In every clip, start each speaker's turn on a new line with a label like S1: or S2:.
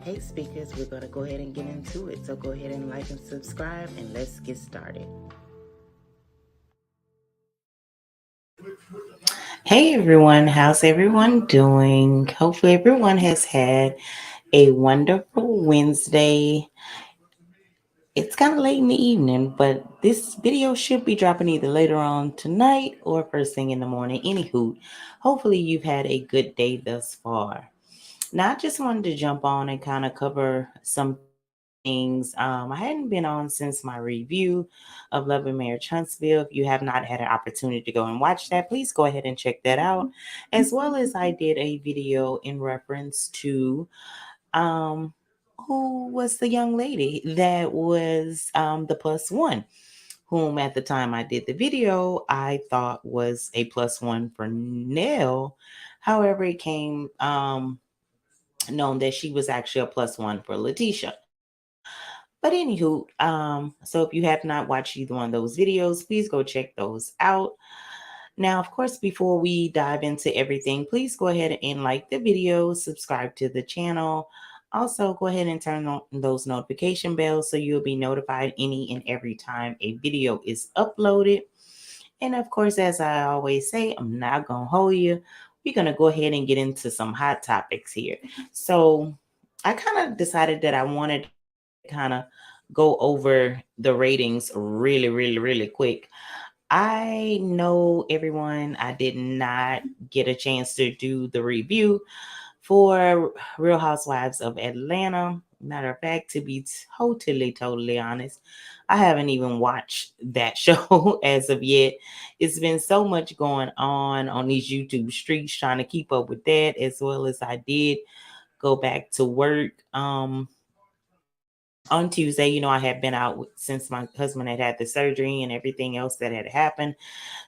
S1: Hey speakers, we're going to go ahead and get into it. So go ahead and like and subscribe and let's get started. Hey everyone, how's everyone doing? Hopefully everyone has had a wonderful Wednesday. It's kind of late in the evening, but this video should be dropping either later on tonight or first thing in the morning. Anywho, hopefully you've had a good day thus far. Now, I just wanted to jump on and kind of cover some things. I hadn't been on since my review of Love and Marriage Huntsville. If you have not had an opportunity to go and watch that, please go ahead and check that out. As well as I did a video in reference to um, who was the young lady that was the plus one, whom at the time I did the video, I thought was a plus one for Nell. However, it came known that she was actually a plus one for Letitia. But anywho, so if you have not watched either one of those videos, please go check those out. Now, of course, before we dive into everything, please go ahead and like the video, subscribe to the channel. Also, go ahead and turn on those notification bells so you'll be notified any and every time a video is uploaded. And of course, as I always say, I'm not going to hold you. We're going to go ahead and get into some hot topics here. So I kind of decided that I wanted to kind of go over the ratings really quick. I know everyone, I did not get a chance to do the review for Real Housewives of Atlanta. Matter of fact, to be totally honest, I haven't even watched that show as of yet. It's been so much going on these YouTube streets trying to keep up with that, as well as I did go back to work. On Tuesday, I had been out since my husband had the surgery and everything else that had happened.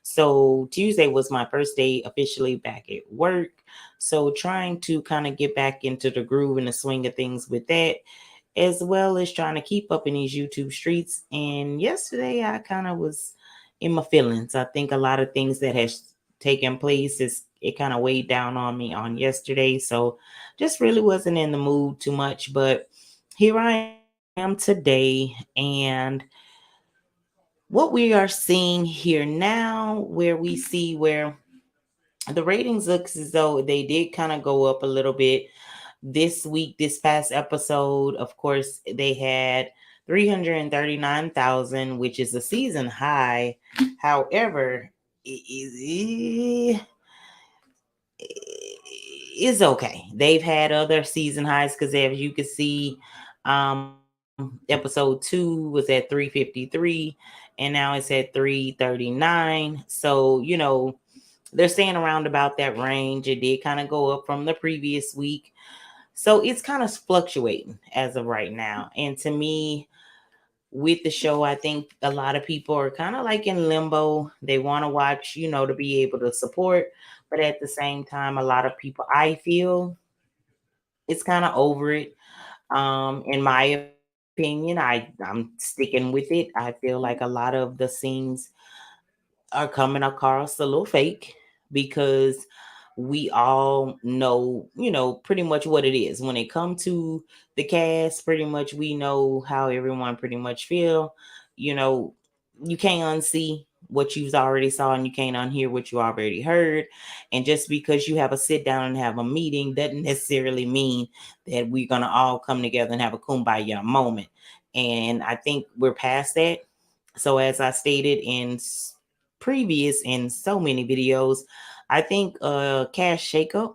S1: So Tuesday was my first day officially back at work. So trying to kind of get back into the groove and the swing of things with that, as well as trying to keep up in these YouTube streets. And yesterday I kind of was in my feelings. I think a lot of things that has taken place it kind of weighed down on me on yesterday. So just really wasn't in the mood too much. But here I am today, and what we are seeing here now, where we see where the ratings looks as though they did kind of go up a little bit this week. This past episode, of course, they had 339,000, which is a season high. However, it's okay. They've had other season highs because, as you can see, episode 2 was at 353 and now it's at 339. So, they're staying around about that range. It did kind of go up from the previous week. So it's kind of fluctuating as of right now. And to me, with the show, I think a lot of people are kind of like in limbo. They want to watch, to be able to support. But at the same time, a lot of people, I feel, it's kind of over it. In my opinion, I'm sticking with it. I feel like a lot of the scenes are coming across a little fake because we all know, pretty much what it is. When it comes to the cast, pretty much we know how everyone pretty much feel. You know, you can't unsee what you've already saw and you can't unhear what you already heard. And just because you have a sit down and have a meeting doesn't necessarily mean that we're gonna all come together and have a kumbaya moment. And I think we're past that. So as I stated in previous in so many videos, I think cash shakeup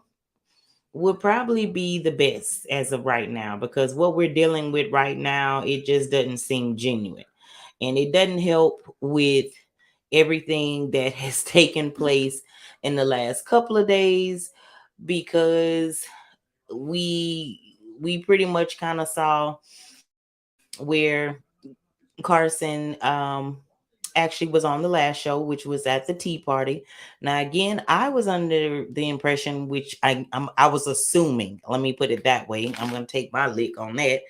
S1: would probably be the best as of right now, because what we're dealing with right now, it just doesn't seem genuine. And it doesn't help with everything that has taken place in the last couple of days, because we pretty much kind of saw where Carson actually was on the last show, which was at the tea party. Now, again, I was under the impression, which I was assuming. Let me put it that way. I'm going to take my lick on that.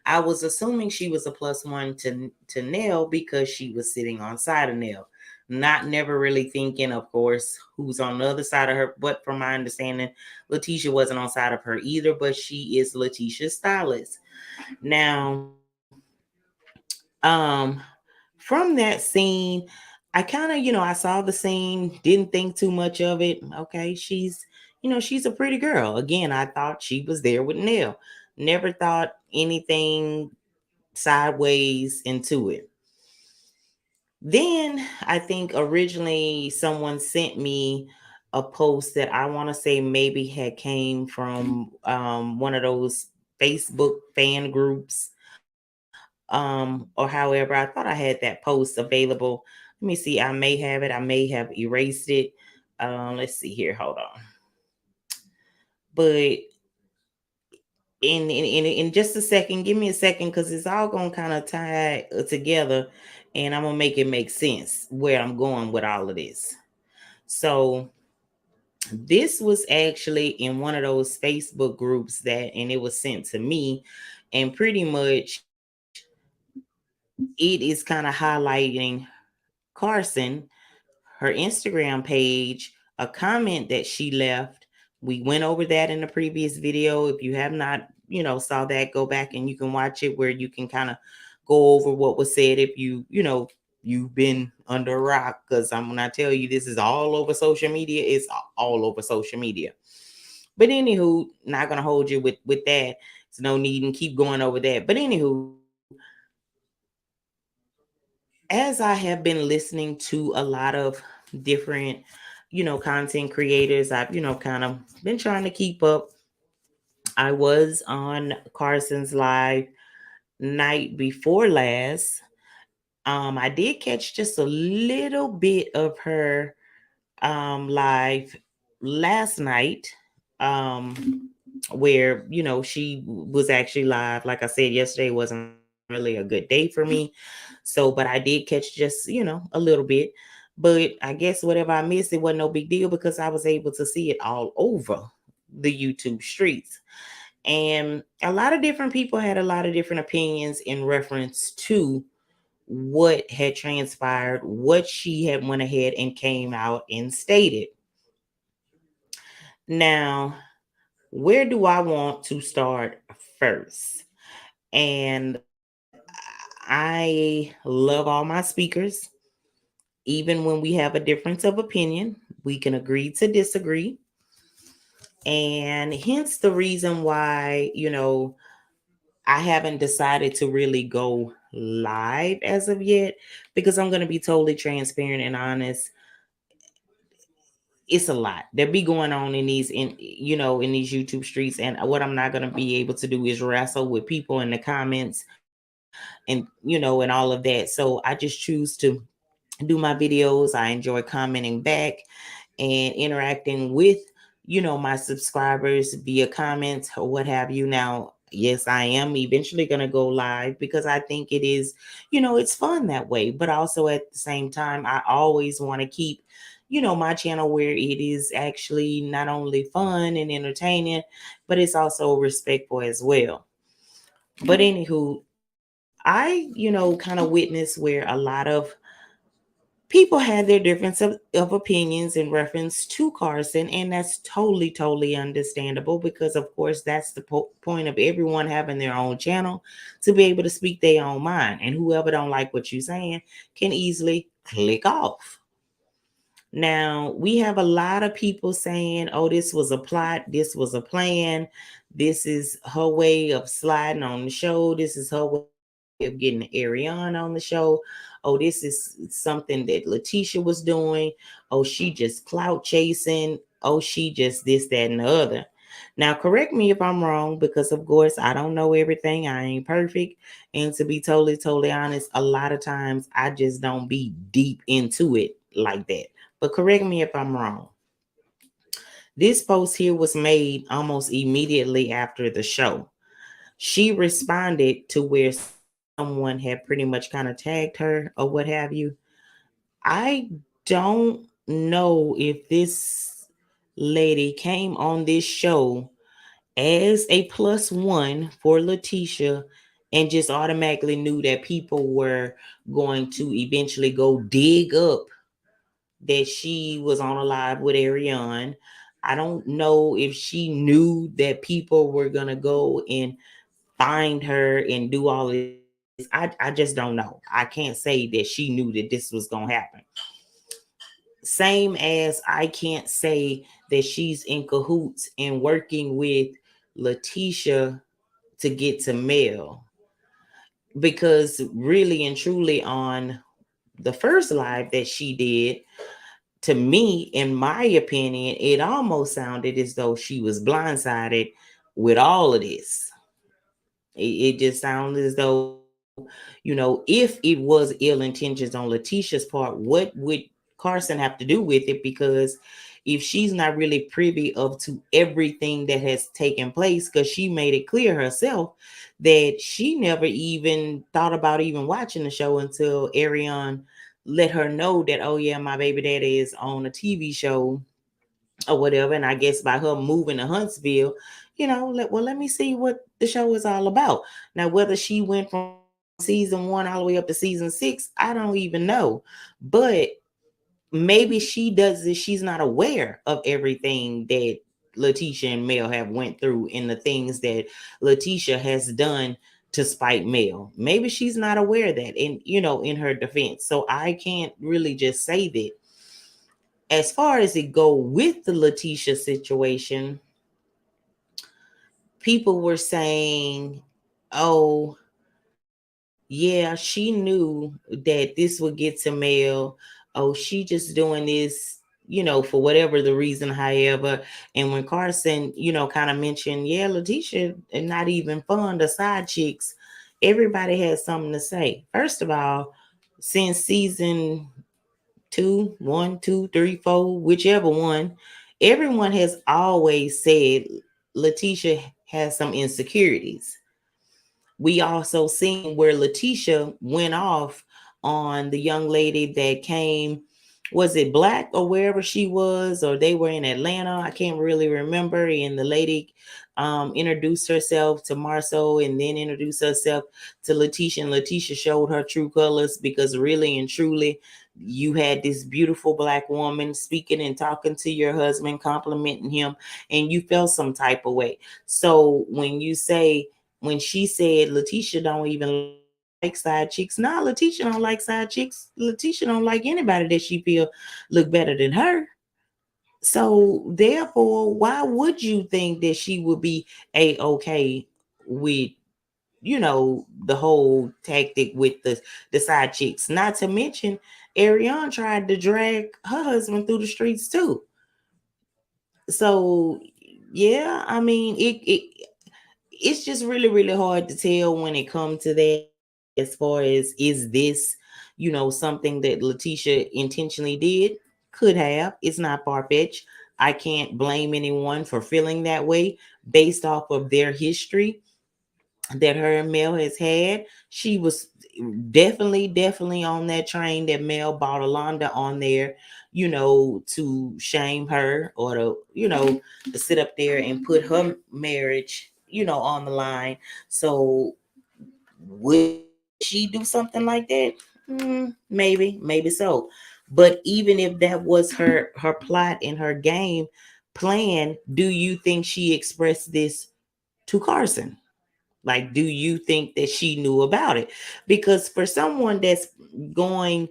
S1: I was assuming she was a plus one to Nell because she was sitting on side of Nell. Not never really thinking, of course, who's on the other side of her. But from my understanding, Letitia wasn't on side of her either, but she is Letitia's stylist. Now, um, from that scene, I kind of, I saw the scene, didn't think too much of it. Okay, she's a pretty girl. Again, I thought she was there with Neil. Never thought anything sideways into it. Then I think originally someone sent me a post that I want to say maybe had came from one of those Facebook fan groups, or however. I thought I had that post available. Let me see. I may have it. I may have erased it. Let's see here. Hold on. But in just a second, give me a second, because it's all gonna kind of tie together, and I'm gonna make it make sense where I'm going with all of this. So this was actually in one of those Facebook groups and it was sent to me, and pretty much it is kind of highlighting Carson, her Instagram page, a comment that she left. We went over that in the previous video. If you have not, saw that, go back and you can watch it, where you can kind of go over what was said if you've been under a rock, because I'm gonna tell you, this is all over social media. It's all over social media. But anywho, not gonna hold you with that. There's no need and keep going over that. But anywho, as I have been listening to a lot of different, content creators, I've, kind of been trying to keep up. I was on Carson's live night before last. I did catch just a little bit of her live last night, where she was actually live. Like I said, yesterday wasn't really a good day for me, so but I did catch just a little bit. But I guess whatever I missed, it wasn't no big deal, because I was able to see it all over the YouTube streets. And a lot of different people had a lot of different opinions in reference to what had transpired, what she had went ahead and came out and stated. Now, where do I want to start first? And I love all my speakers. Even when we have a difference of opinion, we can agree to disagree. And hence the reason why, I haven't decided to really go live as of yet, because I'm going to be totally transparent and honest. It's a lot that be going on in these YouTube streets. And what I'm not going to be able to do is wrestle with people in the comments and, and all of that. So I just choose to do my videos. I enjoy commenting back and interacting with, my subscribers via comments or what have you. Now, yes, I am eventually going to go live, because I think it is, it's fun that way. But also at the same time, I always want to keep, my channel where it is actually not only fun and entertaining, but it's also respectful as well. But anywho, I, kind of witnessed where a lot of people had their difference of opinions in reference to Carson, and that's totally understandable, because of course that's the point of everyone having their own channel, to be able to speak their own mind, and whoever don't like what you're saying can easily click off. Now, we have a lot of people saying, oh, this was a plot, this was a plan, this is her way of sliding on the show, this is her way of getting Arion on the show. Oh, this is something that Letitia was doing. Oh, she just clout chasing. Oh, she just this, that, and the other. Now, correct me if I'm wrong, because of course I don't know everything. I ain't perfect. And to be totally honest, a lot of times I just don't be deep into it like that. But correct me if I'm wrong. This post here was made almost immediately after the show. She responded to where someone had pretty much kind of tagged her or what have you. I don't know if this lady came on this show as a plus one for Letitia and just automatically knew that people were going to eventually go dig up that she was on a live with Arion. I don't know if she knew that people were gonna go and find her and do all this. I just don't know. I can't say that she knew that this was gonna happen. Same as I can't say that she's in cahoots and working with Letitia to get to Mel, because really and truly on the first live that she did, to me, in my opinion, it almost sounded as though she was blindsided with all of this. It just sounded as though, if it was ill intentions on Letitia's part, what would Carson have to do with it? Because if she's not really privy of to everything that has taken place, because she made it clear herself that she never even thought about even watching the show until Arion let her know that, oh yeah, my baby daddy is on a TV show or whatever. And I guess by her moving to Huntsville, let me see what the show is all about. Now, whether she went from season 1 all the way up to season 6, I don't even know. But maybe she does this. She's not aware of everything that Letitia and Mel have went through and the things that Letitia has done to spite Mel. Maybe she's not aware of that, and in her defense. So I can't really just say that. As far as it go with the Letitia situation, people were saying, oh, yeah, she knew that this would get to Mel. Oh, she just doing this, for whatever the reason, however. And when Carson, kind of mentioned, yeah, Letitia and not even fond of side chicks, everybody has something to say. First of all, since season 2, 1, 2, 3, 4, whichever one, everyone has always said Letitia has some insecurities. We also seen where Letitia went off on the young lady that came, was it Black or wherever she was, or they were in Atlanta, I can't really remember. And the lady introduced herself to Marceau and then introduced herself to Letitia, and Letitia showed her true colors, because really and truly you had this beautiful Black woman speaking and talking to your husband, complimenting him, and you felt some type of way. So when she said Letitia don't even like side chicks, Letitia don't like side chicks. Letitia don't like anybody that she feel look better than her. So therefore, why would you think that she would be okay with the whole tactic with the side chicks? Not to mention, Arion tried to drag her husband through the streets too. So yeah, I mean it's just really, really hard to tell when it comes to that, as far as, is this, something that Letitia intentionally did? Could have. It's not far-fetched. I can't blame anyone for feeling that way based off of their history that her and Mel has had. She was definitely on that train that Mel bought Alonda on there, to shame her, or to sit up there and put her marriage, on the line. So would she do something like that? Maybe so. But even if that was her plot and her game plan, do you think she expressed this to Carson? Like, do you think that she knew about it? Because for someone that's going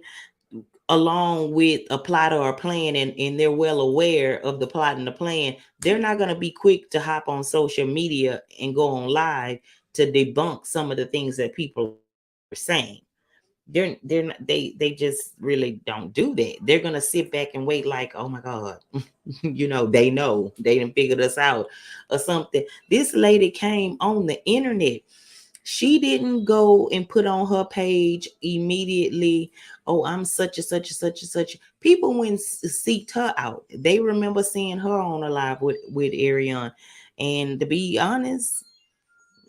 S1: along with a plot or a plan, and they're well aware of the plot and the plan, they're not going to be quick to hop on social media and go on live to debunk some of the things that people are saying. They're not, they just really don't do that. They're gonna sit back and wait, like, oh my God, they know, they done figured us out or something. This lady came on the internet. She didn't go and put on her page immediately, oh, I'm such and such and such and such. People went and seeked her out. They remember seeing her on a live with Arion. And to be honest,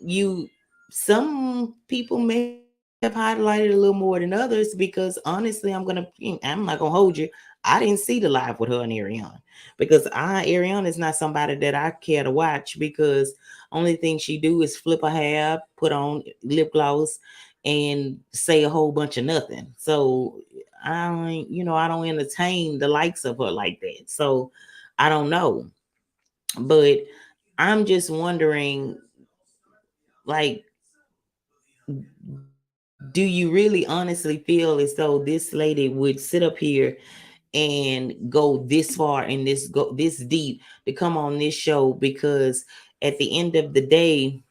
S1: you some people may have highlighted a little more than others, because honestly, I'm not gonna hold you. I didn't see the live with her and Arion, because Arion is not somebody that I care to watch, because only thing she do is flip her hair, put on lip gloss, and say a whole bunch of nothing. So I don't entertain the likes of her like that. So I don't know. But I'm just wondering, like, do you really honestly feel as though this lady would sit up here and go this far and go this deep to come on this show? Because at the end of the day,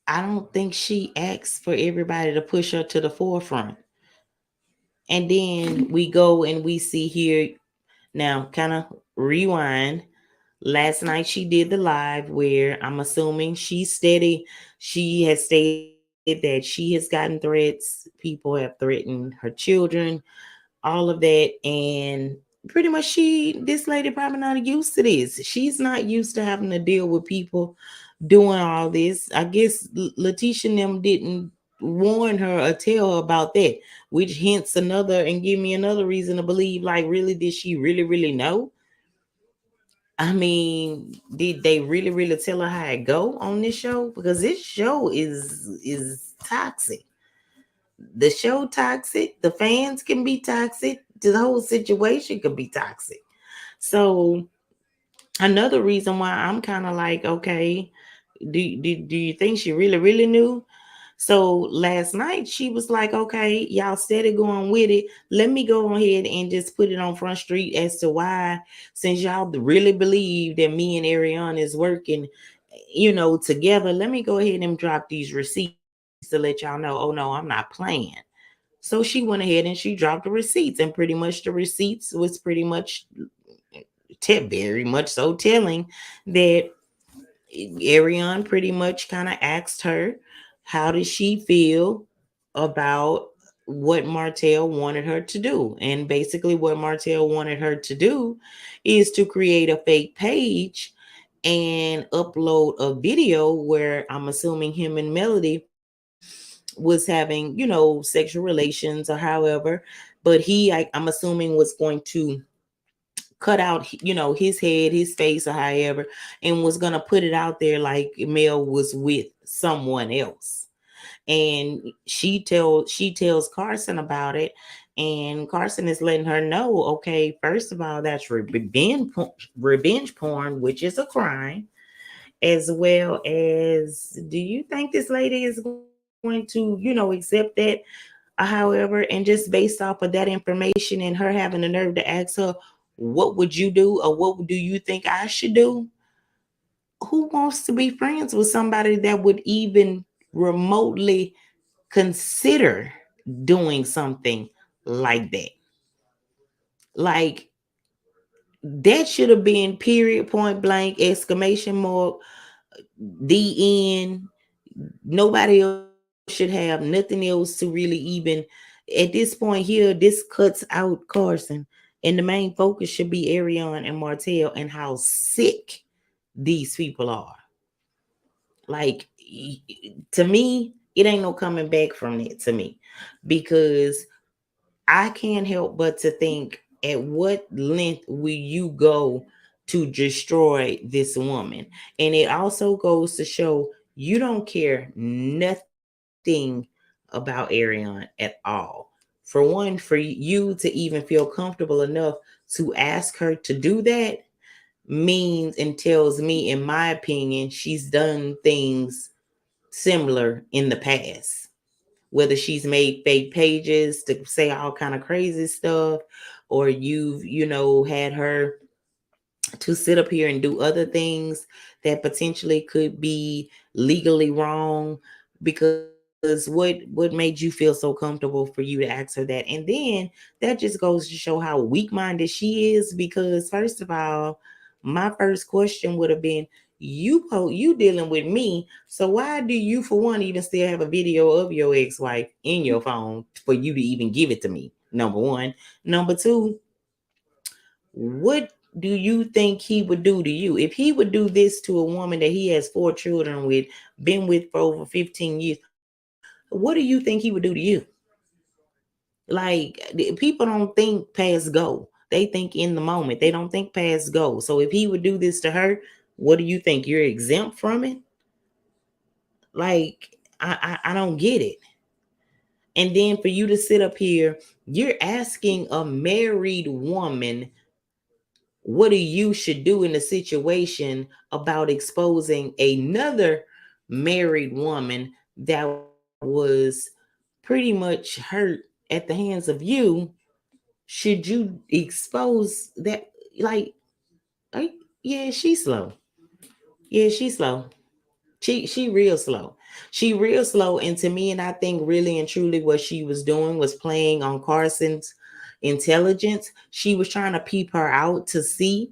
S1: I don't think she asks for everybody to push her to the forefront. And then we go and we see here now, kind of rewind. Last night she did the live where I'm assuming she's steady. She has stated that she has gotten threats. People have threatened her children, all of that. And pretty much this lady probably not used to this. She's not used to having to deal with people doing all this. I guess Letitia and them didn't warn her or tell her about that, which hints another and give me another reason to believe, like, really, did she really, really know? I mean, did they really, really tell her how it go on this show? Because this show is toxic. The show toxic. The fans can be toxic. The whole situation could be toxic. So another reason why I'm kind of like, okay, do you think she really, really knew? So last night she was like, okay, y'all steady going with it. Let me go ahead and just put it on Front Street as to why, since y'all really believe that me and Arion is working, together, let me go ahead and drop these receipts to let y'all know, oh no, I'm not playing. So she went ahead and she dropped the receipts, and pretty much the receipts was pretty much very much so telling that Arion pretty much kind of asked her, how did she feel about what Martell wanted her to do? And basically, what Martell wanted her to do is to create a fake page and upload a video where I'm assuming him and Melody was having, sexual relations or however. But I'm assuming, was going to cut out, his head, his face, or however, and was gonna put it out there like Mel was with someone else. And she tells Carson about it, and Carson is letting her know, okay, first of all, that's revenge porn, which is a crime, as well as, do you think this lady is going to, accept that? However, and just based off of that information and her having the nerve to ask her, what would you do, or what do you think I should do? Who wants to be friends with somebody that would even remotely consider doing something like that? Like, that should have been period, point blank, exclamation mark, the end. Nobody else should have nothing else to really even, at this point here, this cuts out Carson. And the main focus should be Arion and Martell and how sick these people are. Like, to me, it ain't no coming back from it to me, because I can't help but to think, at what length will you go to destroy this woman? And it also goes to show you don't care nothing about Arion at all. For one, for you to even feel comfortable enough to ask her to do that means and tells me, in my opinion, she's done things similar in the past, whether she's made fake pages to say all kind of crazy stuff, or you've had her to sit up here and do other things that potentially could be legally wrong. Because what made you feel so comfortable for you to ask her that? And then that just goes to show how weak-minded she is, because first of all, my first question would have been, you dealing with me, so why do you, for one, even still have a video of your ex-wife in your phone for you to even give it to me? Number one. Number two, what do you think he would do to you if he would do this to a woman that he has 4 children with, been with for over 15 years? What do you think he would do to you? Like, people don't think past go. They think in the moment. They don't think past go. So if he would do this to her, what do you think? You're exempt from it? Like, I don't get it. And then for you to sit up here, you're asking a married woman what you should do in a situation about exposing another married woman that was pretty much hurt at the hands of you. Should you expose that? Like, like yeah, she's slow. Yeah, she's slow. She real slow. She real slow. And to me, and I think really and truly what she was doing was playing on Carson's intelligence. She was trying to peep her out to see,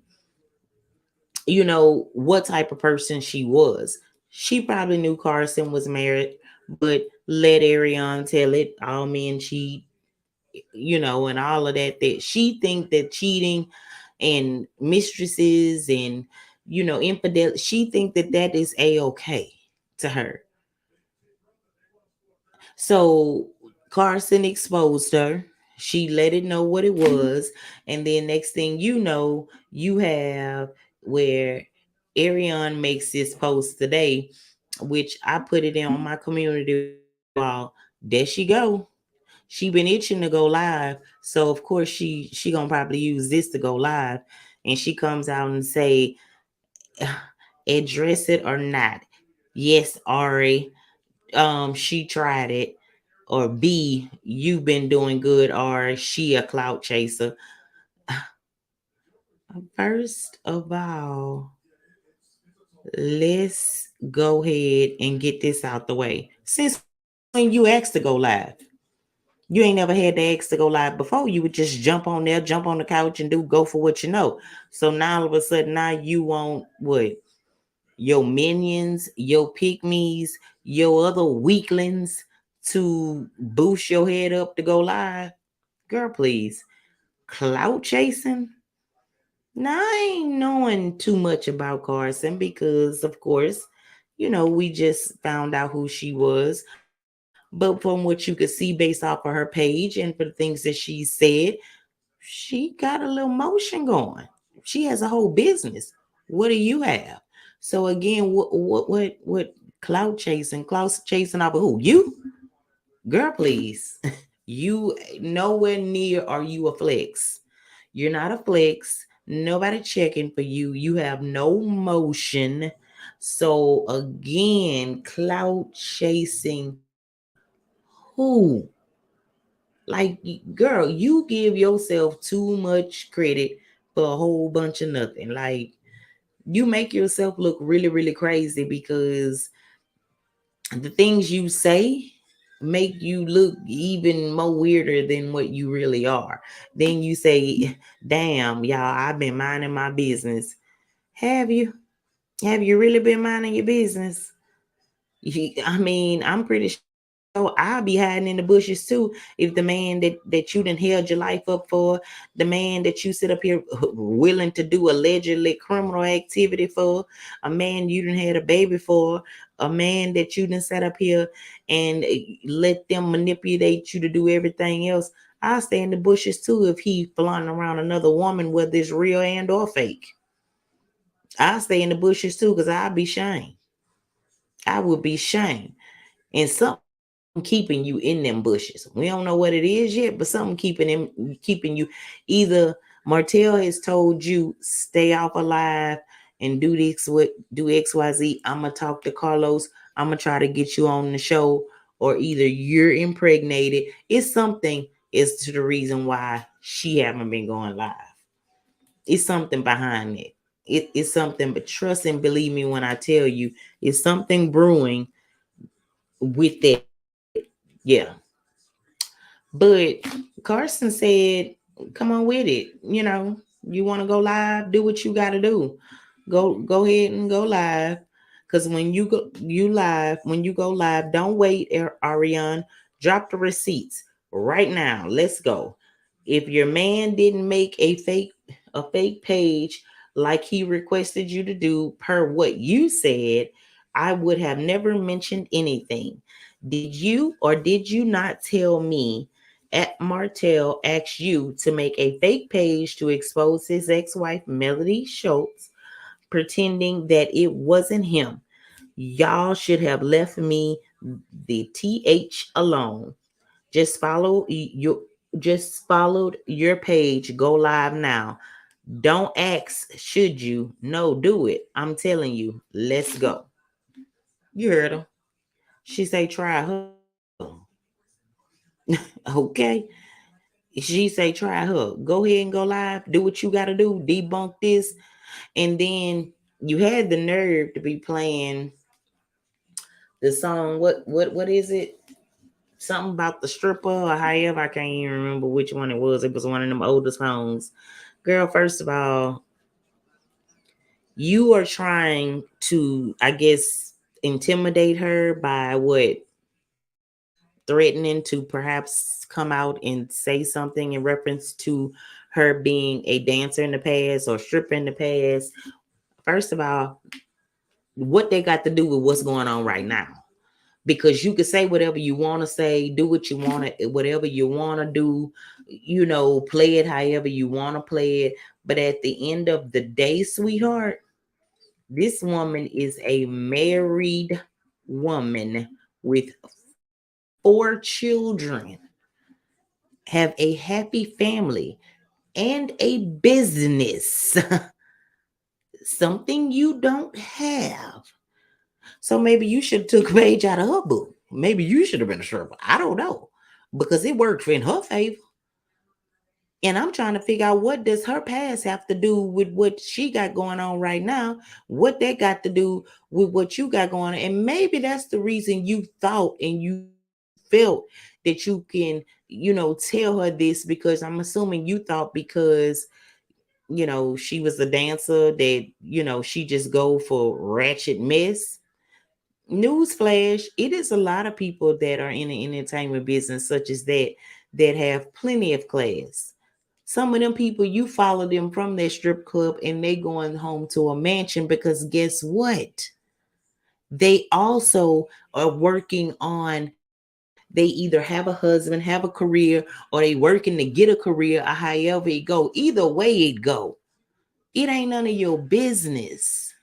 S1: what type of person she was. She probably knew Carson was married, but let Arion tell it. All men cheat, and all of that. That she think that cheating and mistresses and infidel. She think that that is a-okay to her. So Carson exposed her. She let it know what it was. And then next thing you know, you have where Arion makes this post today, which I put it in on my community wall. There she go. She been itching to go live. So of course she gonna probably use this to go live. And she comes out and say, address it or not. Yes, Ari. She tried it, or B, you've been doing good, or she a clout chaser. First of all, let's go ahead and get this out the way. Since when you asked to go live, you ain't never had to ask to go live before. You would just jump on there, jump on the couch, and go for what you know. So now all of a sudden, now you want what? Your minions, your pygmies, your other weaklings to boost your head up to go live. Girl, please. Clout chasing? Now, I ain't knowing too much about Carson because, of course, we just found out who she was. But from what you could see based off of her page and for the things that she said, she got a little motion going. She has a whole business. What do you have? So again, what clout chasing? Clout chasing off of who? You? Girl, please. You nowhere near are you a flex. You're not a flex. Nobody checking for you. You have no motion. So again, clout chasing who? Like, girl, you give yourself too much credit for a whole bunch of nothing. Like, you make yourself look really, really crazy because the things you say make you look even more weirder than what you really are. Then you say, damn, y'all, I've been minding my business. Have you? Have you really been minding your business? I mean, I'm pretty sure I'll be hiding in the bushes too. If the man that you done held your life up for, the man that you sit up here willing to do allegedly criminal activity for, a man you done had a baby for, a man that you done set up here and let them manipulate you to do everything else. I'll stay in the bushes too if he flaunting around another woman, whether it's real and or fake. I'll stay in the bushes too because I'll be shamed. I would be shamed. And something keeping you in them bushes. We don't know what it is yet, but something keeping you. Either Martell has told you stay off alive and do this what do XYZ. I'ma talk to Carlos. I'ma try to get you on the show, or either you're impregnated. It's something as to the reason why she haven't been going live. It's something behind it. It's something, but trust and believe me when I tell you, it's something brewing with that. Yeah. But Carson said, come on with it. You want to go live, do what you got to do. Go ahead and go live. Because when you go live, don't wait, Arion. Drop the receipts right now. Let's go. If your man didn't make a fake page like he requested you to do per what you said, I would have never mentioned anything. Did you not tell me at Martell asked you to make a fake page to expose his ex-wife Melody Schultz, pretending that it wasn't him? Y'all should have left me the TH alone. Just follow you. Just followed your page. Go live now. Don't ask, should you? No, do it. I'm telling you. Let's go. You heard her. She say try her. Okay. She say try her. Go ahead and go live. Do what you gotta do. Debunk this. And then you had the nerve to be playing the song. What is it? Something about the stripper or however. I can't even remember which one it was. It was one of them older songs. Girl, first of all, you are trying to, I guess, intimidate her by what? Threatening to perhaps come out and say something in reference to her being a dancer in the past or stripper in the past. First of all, what they got to do with what's going on right now? Because you can say whatever you want to say, do what you want to, whatever you want to do, play it however you want to play it. But at the end of the day, sweetheart, this woman is a married woman with 4 children, have a happy family, and a business, something you don't have. So maybe you should have took a page out of her book. Maybe you should have been a stripper. I don't know. Because it worked in her favor. And I'm trying to figure out, what does her past have to do with what she got going on right now? What that got to do with what you got going on? And maybe that's the reason you thought and you felt that you can, tell her this, because I'm assuming you thought because she was a dancer that, she just go for ratchet mess. Newsflash, it is a lot of people that are in the entertainment business such as that have plenty of class. Some of them people, you follow them from their strip club and they going home to a mansion, because guess what? They also are working on, they either have a husband, have a career, or they working to get a career, or however it go. Either way it go, it ain't none of your business.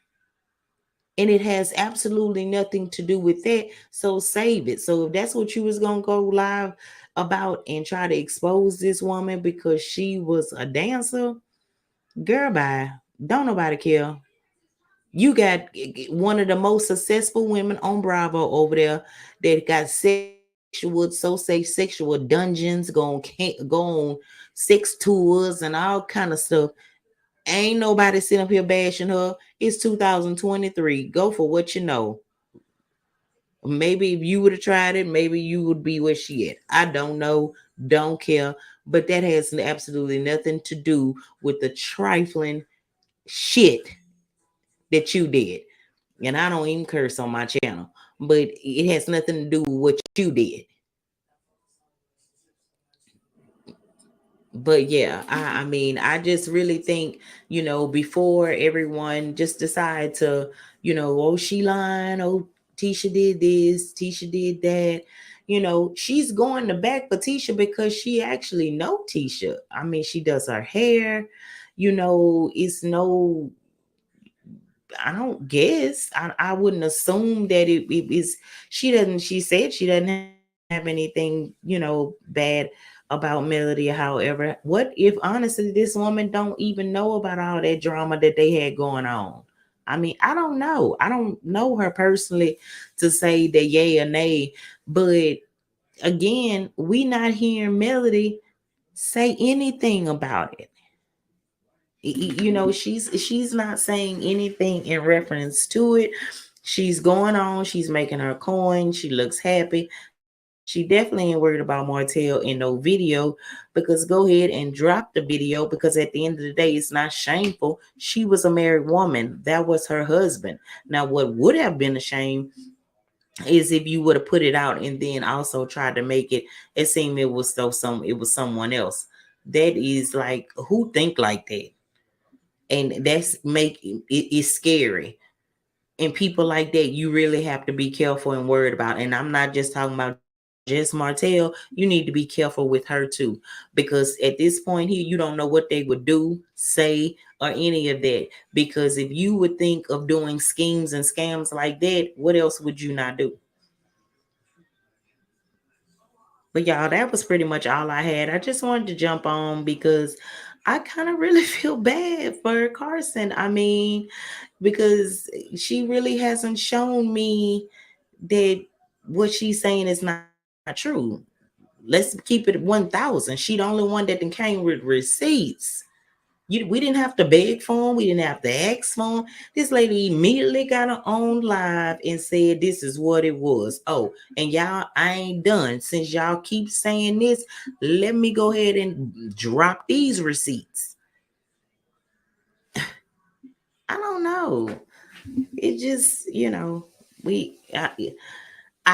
S1: And it has absolutely nothing to do with that. So save it. So if that's what you was going to go live about and try to expose this woman because she was a dancer, girl, bye. Don't nobody care. You got one of the most successful women on Bravo over there that got sexual dungeons, go on sex tours and all kind of stuff. Ain't nobody sitting up here bashing her. It's 2023. Go for what you know. Maybe if you would have tried it, maybe you would be where she at. I don't know. Don't care. But that has absolutely nothing to do with the trifling shit that you did. And I don't even curse on my channel, but it has nothing to do with what you did. But yeah, I mean, I just really think, before everyone just decide to, oh, she lying, oh, Tisha did this, Tisha did that. She's going to back for Tisha because she actually know Tisha. I mean, she does her hair, it's no, I don't guess. I wouldn't assume that it is. She said she doesn't have anything, bad about Melody. However, what if honestly this woman don't even know about all that drama that they had going on? I mean, I don't know. I don't know her personally to say that yay or nay. But again, we not hearing Melody say anything about it. She's not saying anything in reference to it. She's going on, she's making her coin, she looks happy. She definitely ain't worried about Martell in no video, because go ahead and drop the video, because at the end of the day it's not shameful. She was a married woman, that was her husband. Now what would have been a shame is if you would have put it out and then also tried to make it seem it was someone else. That is like, who think like that? And that's make it's scary. And people like that, you really have to be careful and worried about. And I'm not just talking about just Martell. You need to be careful with her too, because at this point here, you don't know what they would do, say, or any of that. Because if you would think of doing schemes and scams like that, what else would you not do? But y'all, that was pretty much all I had. I just wanted to jump on because I kind of really feel bad for Carson. I mean, because she really hasn't shown me that what she's saying is not true. Let's keep it 1,000. She the only one that came with receipts. We didn't have to beg for them. We didn't have to ask for them. This lady immediately got her own live and said this is what it was. Oh, and y'all, I ain't done. Since y'all keep saying this, let me go ahead and drop these receipts. I don't know. It just, I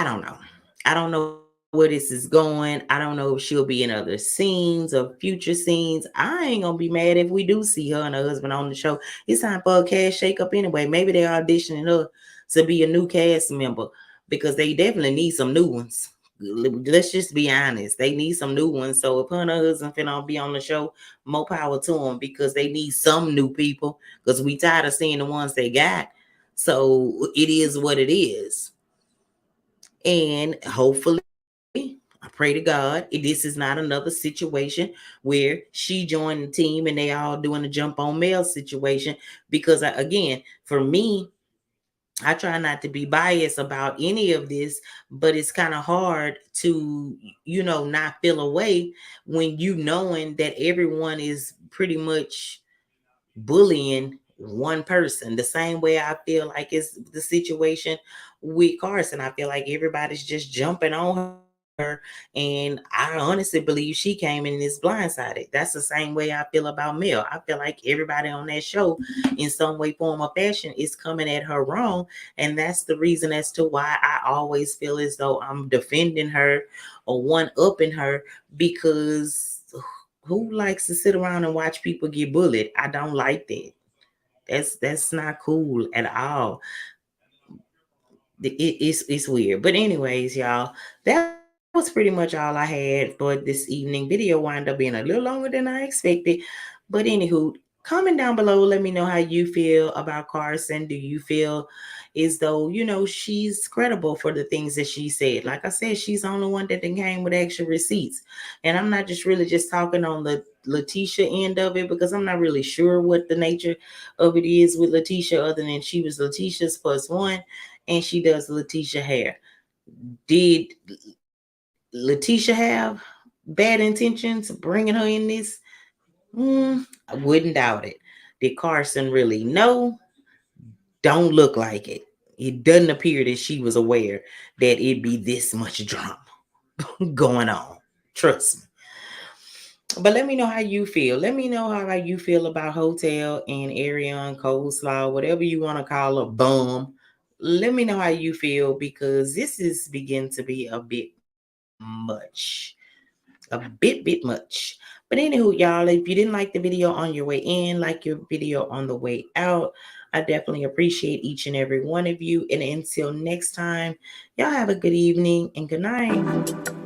S1: don't know. I don't know where this is going. I don't know if she'll be in other scenes or future scenes. I ain't gonna be mad if we do see her and her husband on the show. It's time for a cast shakeup anyway. Maybe they're auditioning her to be a new cast member because they definitely need some new ones. Let's just be honest. They need some new ones. So if her and her husband finna be on the show, more power to them because they need some new people because we tired of seeing the ones they got. So it is what it is. And hopefully, I pray to God, this is not another situation where she joined the team and they all doing a jump on mail situation. Because again, for me, I try not to be biased about any of this, but it's kind of hard to, not feel away when you knowing that everyone is pretty much bullying one person. The same way I feel like it's the situation with Carson. I feel like everybody's just jumping on her. And I honestly believe she came in this blindsided. That's the same way I feel about Mel. I feel like everybody on that show, in some way, form, or fashion, is coming at her wrong. And that's the reason as to why I always feel as though I'm defending her or one upping her because who likes to sit around and watch people get bullied? I don't like that. That's not cool at all. It's weird. But anyways, y'all, that was pretty much all I had for this evening. Video wound up being a little longer than I expected. But anywho, comment down below. Let me know how you feel about Carson. Do you feel as though, she's credible for the things that she said? Like I said, she's the only one that then came with extra receipts. And I'm not just really just talking on the Letitia end of it because I'm not really sure what the nature of it is with Letitia other than she was Letitia's plus one and she does Letitia hair. Did Letitia have bad intentions bringing her in this? I wouldn't doubt it. Did Carson really know? Don't look like it. It doesn't appear that she was aware that it'd be this much drama going on. Trust me. But let me know how you feel. Let me know how you feel about Hotel and Arion, Coleslaw, whatever you want to call her, bum. Let me know how you feel because this is beginning to be a bit much. A bit much. But anywho, y'all, if you didn't like the video on your way in, like your video on the way out, I definitely appreciate each and every one of you. And until next time, y'all have a good evening and good night.